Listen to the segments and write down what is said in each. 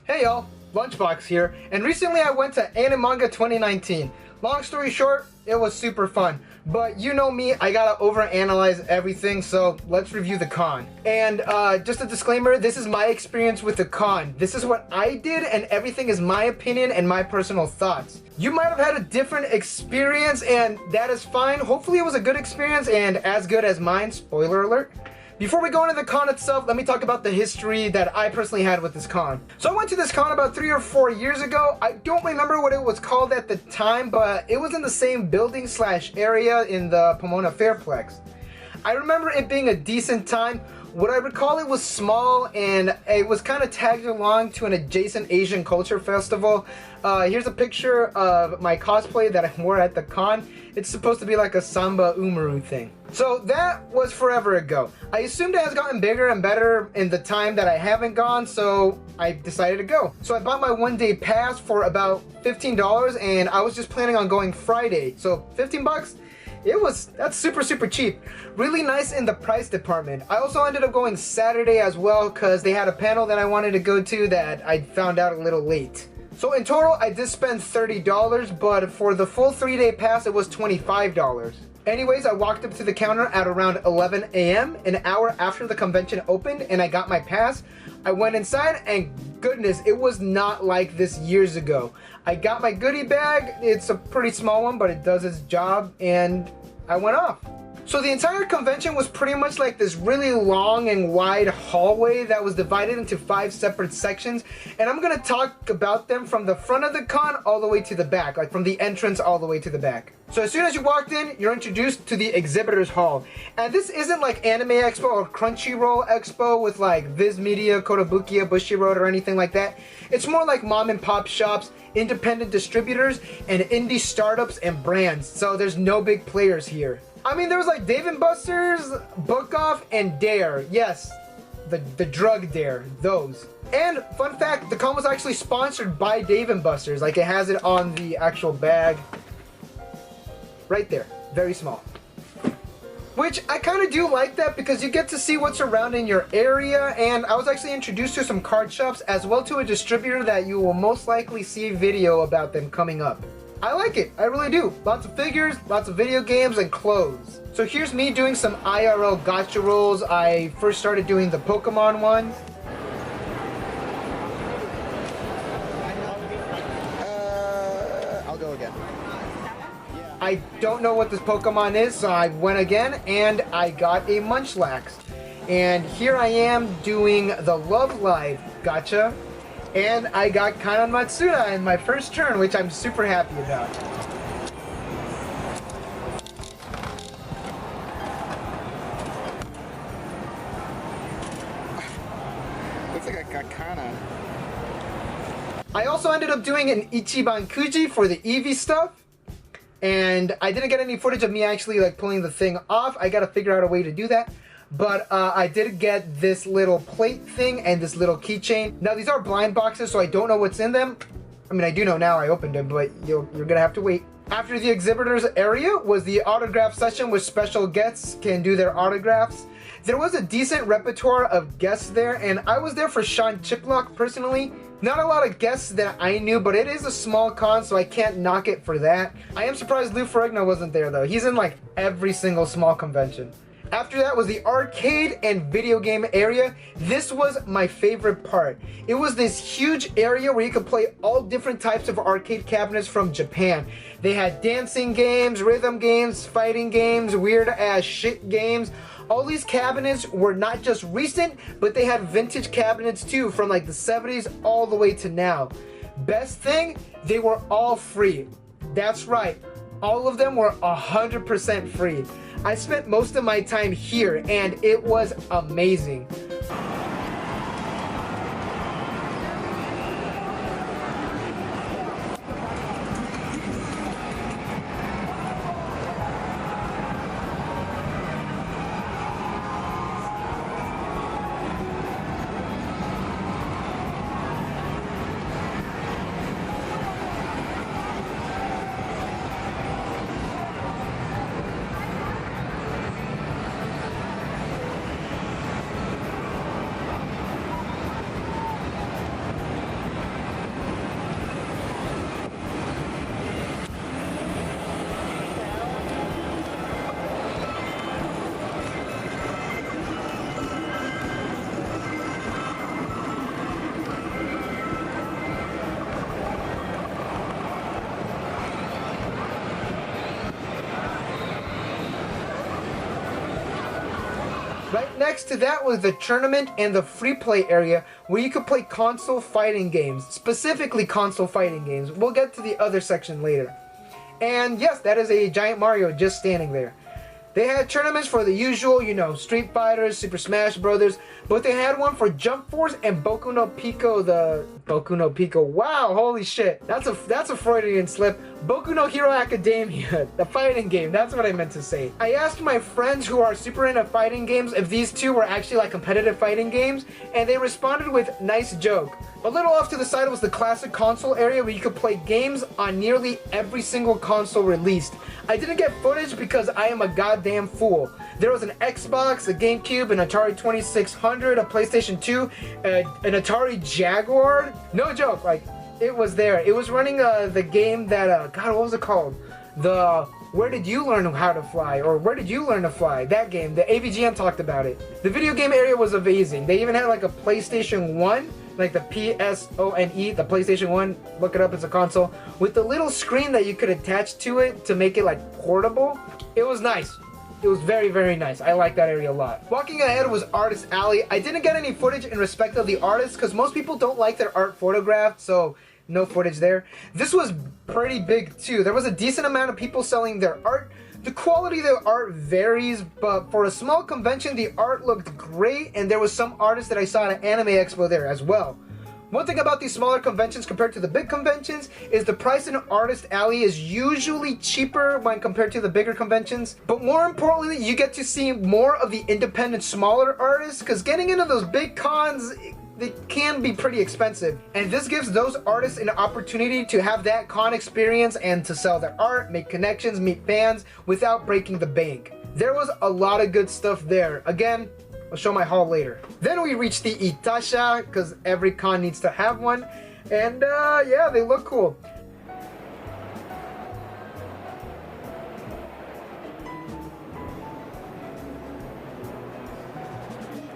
Hey y'all, Lunchbox here, and recently I went to Animanga 2019. Long story short, it was super fun. But you know me, I gotta overanalyze everything, so let's review the con. And just a disclaimer, this is my experience with the con. This is what I did, and everything is my opinion and my personal thoughts. You might have had a different experience, and that is fine. Hopefully it was a good experience and as good as mine, spoiler alert. Before we go into the con itself, let me talk about the history that I personally had with this con. So I went to this con about 3 or 4 years ago. I don't remember what it was called at the time, but it was in the same building / area in the Pomona Fairplex. I remember it being a decent time. What I recall, it was small and it was kind of tagged along to an adjacent Asian culture festival. Here's a picture of my cosplay that I wore at the con. It's supposed to be like a Samba Umaru thing. So that was forever ago. I assumed it has gotten bigger and better in the time that I haven't gone, so I decided to go. So I bought my one-day pass for about $15 and I was just planning on going Friday. So 15 bucks? That's super cheap. Really nice in the price department. I also ended up going Saturday as well because they had a panel that I wanted to go to that I found out a little late. So in total, I did spend $30, but for the full 3-day pass, it was $25. Anyways, I walked up to the counter at around 11 a.m., an hour after the convention opened, and I got my pass. I went inside, and goodness, it was not like this years ago. I got my goodie bag. It's a pretty small one, but it does its job, and I went off. So the entire convention was pretty much like this really long and wide hallway that was divided into 5 separate sections, and I'm gonna talk about them from the front of the con all the way to the back, like from the entrance all the way to the back. So as soon as you walked in, you're introduced to the Exhibitors Hall. And this isn't like Anime Expo or Crunchyroll Expo with like Viz Media, Kotobukiya, Bushiroad or anything like that. It's more like mom and pop shops, independent distributors, and indie startups and brands. So there's no big players here. I mean, there was like Dave & Buster's, Book Off, and Dare. Yes, the drug Dare, those. And fun fact, the con was actually sponsored by Dave & Buster's. Like, it has it on the actual bag. Right there, very small. Which I kind of do like that because you get to see what's around in your area, and I was actually introduced to some card shops as well to a distributor that you will most likely see a video about them coming up. I like it, I really do. Lots of figures, lots of video games, and clothes. So here's me doing some IRL gacha rolls. I first started doing the Pokemon ones. I'll go again. I don't know what this Pokemon is, so I went again, and I got a Munchlax. And here I am doing the Love Live gacha, and I got Kanon Matsuda in my first turn, which I'm super happy about. Looks like I got Kana. I also ended up doing an Ichiban Kuji for the Eevee stuff. And I didn't get any footage of me actually like pulling the thing off. I gotta figure out a way to do that. But I did get this little plate thing and this little keychain. Now these are blind boxes, so I don't know what's in them. I mean, I do know now, I opened them, but you're gonna have to wait. After the exhibitors area was the autograph session where special guests can do their autographs. There was a decent repertoire of guests there, and I was there for Sean Chiplock personally. Not a lot of guests that I knew, but it is a small con, so I can't knock it for that. I am surprised Lou Ferrigno wasn't there though. He's in like every single small convention. After that was the arcade and video game area. This was my favorite part. It was this huge area where you could play all different types of arcade cabinets from Japan. They had dancing games, rhythm games, fighting games, weird ass shit games. All these cabinets were not just recent, but they had vintage cabinets too, from like the 70s all the way to now. Best thing, they were all free. That's right, all of them were 100% free. I spent most of my time here and it was amazing. next to that was the tournament and the free play area where you could play console fighting games, specifically console fighting games. We'll get to the other section later. And yes, that is a giant Mario just standing there. They had tournaments for the usual, you know, Street Fighters, Super Smash Brothers, but they had one for Jump Force and Boku no Pico, wow, holy shit. That's a Freudian slip. Boku no Hero Academia, the fighting game, that's what I meant to say. I asked my friends who are super into fighting games if these two were actually like competitive fighting games, and they responded with nice joke. A little off to the side was the classic console area where you could play games on nearly every single console released. I didn't get footage because I am a goddamn fool. There was an Xbox, a GameCube, an Atari 2600, a PlayStation 2, an Atari Jaguar. No joke, like, it was there. It was running the game that, God, what was it called? The Where Did You Learn How to Fly? Or Where Did You Learn to Fly? That game, the AVGN talked about it. The video game area was amazing. They even had like a PlayStation 1, like the PSONE, the PlayStation 1, look it up, it's a console, with the little screen that you could attach to it to make it like portable. It was nice. It was very, very nice. I like that area a lot. Walking ahead was Artist Alley. I didn't get any footage in respect of the artists because most people don't like their art photographed, so no footage there. This was pretty big too. There was a decent amount of people selling their art. The quality of the art varies, but for a small convention, the art looked great, and there was some artists that I saw at Anime Expo there as well. One thing about these smaller conventions compared to the big conventions is the price in Artist Alley is usually cheaper when compared to the bigger conventions. But more importantly, you get to see more of the independent, smaller artists, because getting into those big cons, they can be pretty expensive. And this gives those artists an opportunity to have that con experience and to sell their art, make connections, meet fans without breaking the bank. There was a lot of good stuff there. Again, I'll show my haul later. Then we reached the Itasha, because every con needs to have one. And yeah, they look cool.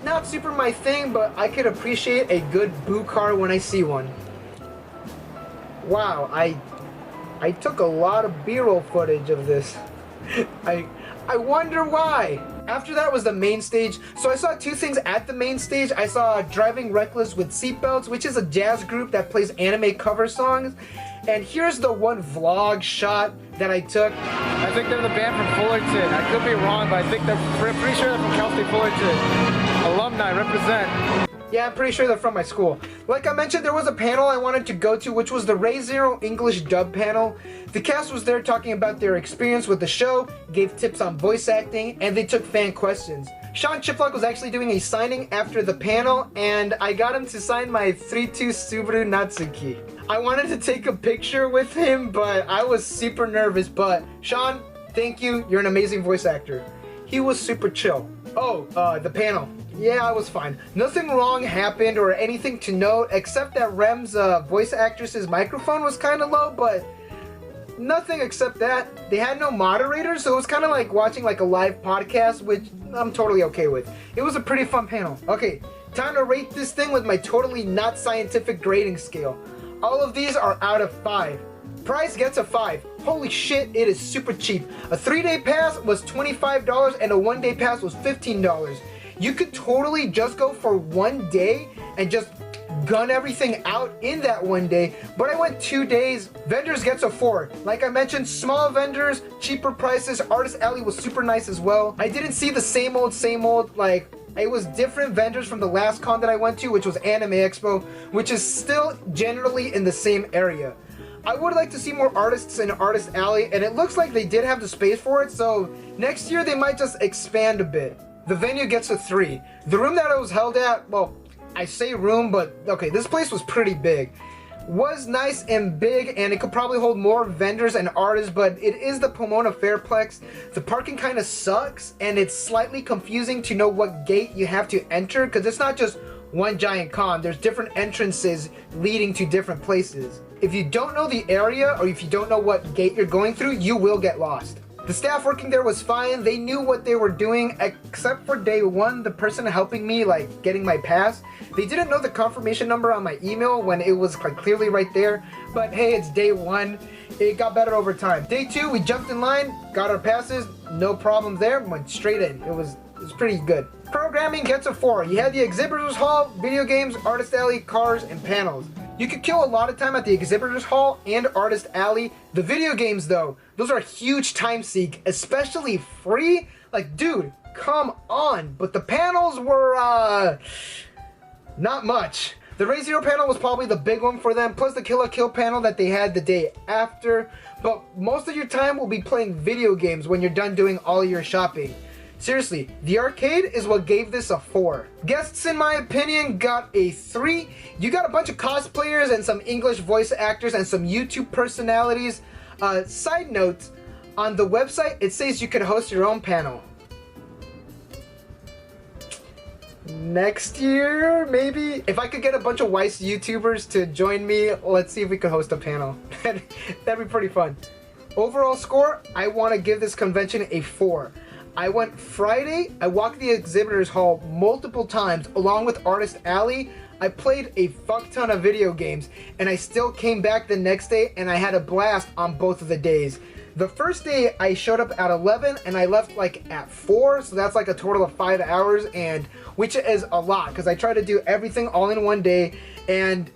Not super my thing, but I could appreciate a good boo car when I see one. Wow, I took a lot of B-roll footage of this. I wonder why. After that was the main stage. So I saw two things at the main stage. I saw Driving Reckless with Seatbelts, which is a jazz group that plays anime cover songs. And here's the one vlog shot that I took. I think they're the band from Fullerton. I could be wrong, but I think they're pretty sure they're from Cal State Fullerton. Alumni, represent. Yeah, I'm pretty sure they're from my school. Like I mentioned, there was a panel I wanted to go to, which was the Ray Zero English dub panel. The cast was there talking about their experience with the show, gave tips on voice acting, and they took fan questions. Sean Chiplock was actually doing a signing after the panel, and I got him to sign my 3-2 Subaru Natsuki. I wanted to take a picture with him, but I was super nervous. But Sean, thank you. You're an amazing voice actor. He was super chill. Oh, the panel. Yeah, I was fine. Nothing wrong happened or anything to note, except that Rem's voice actress's microphone was kind of low, but nothing except that. They had no moderator, so it was kind of like watching like a live podcast, which I'm totally okay with. It was a pretty fun panel. Okay, time to rate this thing with my totally not scientific grading scale. All of these are out of 5. Price gets a 5. Holy shit, it is super cheap. A 3-day pass was $25 and a 1-day pass was $15. You could totally just go for 1 day and just gun everything out in that 1 day, but I went 2 days. Vendors gets a 4. Like I mentioned, small vendors, cheaper prices. Artist Alley was super nice as well. I didn't see the same old, like, it was different vendors from the last con that I went to, which was Anime Expo, which is still generally in the same area. I would like to see more artists in Artist Alley, and it looks like they did have the space for it, so next year they might just expand a bit. The venue gets a 3. The room that I was held at, well, I say room, but okay, this place was pretty big. Was nice and big, and it could probably hold more vendors and artists, but it is the Pomona Fairplex. The parking kind of sucks, and it's slightly confusing to know what gate you have to enter, because it's not just one giant con. There's different entrances leading to different places. If you don't know the area, or if you don't know what gate you're going through, you will get lost. The staff working there was fine. They knew what they were doing, except for day 1, the person helping me, like, getting my pass. They didn't know the confirmation number on my email when it was, like, clearly right there. But hey, it's day 1. It got better over time. Day 2, we jumped in line, got our passes, no problem there, went straight in. It was pretty good. programming gets a 4. You had the Exhibitors Hall, video games, Artist Alley, cars, and panels. You could kill a lot of time at the Exhibitors Hall and Artist Alley. The video games though, those are a huge time sink, especially free. Like, dude, come on. But the panels were, not much. The Ray Zero panel was probably the big one for them, plus the Kill la Kill panel that they had the day after. But most of your time will be playing video games when you're done doing all your shopping. Seriously, the arcade is what gave this a 4. Guests, in my opinion, got a 3. You got a bunch of cosplayers and some English voice actors and some YouTube personalities. Side note, on the website, it says you can host your own panel. Next year, maybe? If I could get a bunch of Weiss YouTubers to join me, let's see if we could host a panel. That'd be pretty fun. Overall score, I want to give this convention a 4. I went Friday, I walked the Exhibitors Hall multiple times along with Artist Alley. I played a fuck ton of video games and I still came back the next day and I had a blast on both of the days. The first day I showed up at 11 and I left like at 4, so that's like a total of 5 hours, and which is a lot because I tried to do everything all in one day and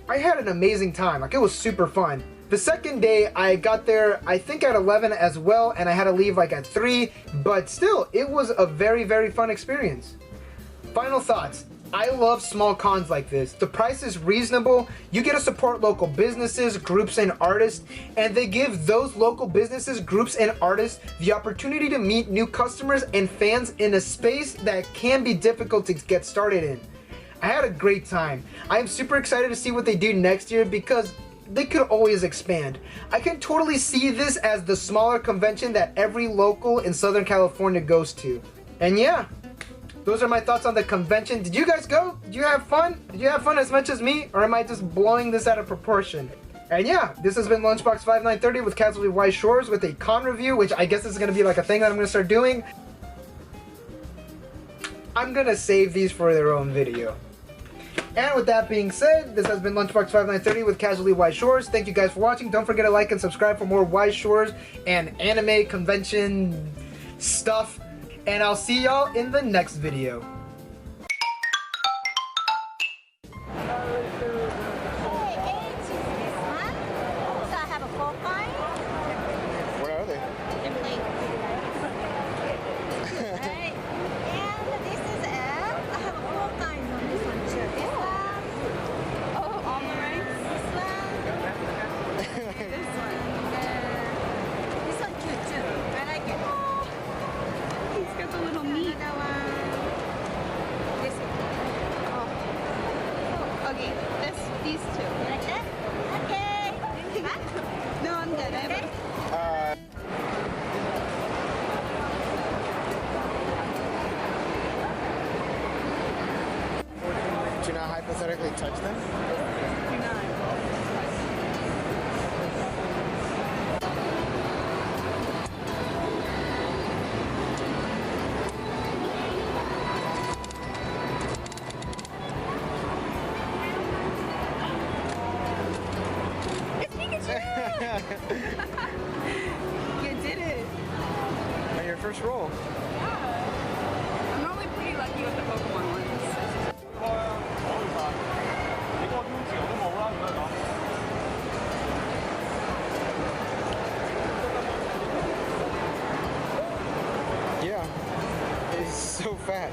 I had an amazing time. Like, it was super fun. The second day I got there I think at 11 as well, and I had to leave like at 3, but still it was a very, very fun experience. Final thoughts. I love small cons like this. The price is reasonable, you get to support local businesses, groups, and artists, and they give those local businesses, groups, and artists the opportunity to meet new customers and fans in a space that can be difficult to get started in. I had a great time. I am super excited to see what they do next year because they could always expand. I can totally see this as the smaller convention that every local in Southern California goes to. And yeah, those are my thoughts on the convention. Did you guys go? Did you have fun? Did you have fun as much as me? Or am I just blowing this out of proportion? And yeah, this has been Lunchbox 5930 with Casually Weiss Schwarz with a con review, which I guess is going to be like a thing that I'm going to start doing. I'm going to save these for their own video. And with that being said, this has been Lunchbox 5930 with Casually Weiss Schwarz. Thank you guys for watching. Don't forget to like and subscribe for more Weiss Schwarz and anime convention stuff. And I'll see y'all in the next video. What are they? These two. Like that? Okay. No, I'm good. Okay. Do you not hypothetically touch them? You did it. On your first roll. Yeah. I'm normally pretty lucky with the Pokemon ones. Yeah. It's so fat.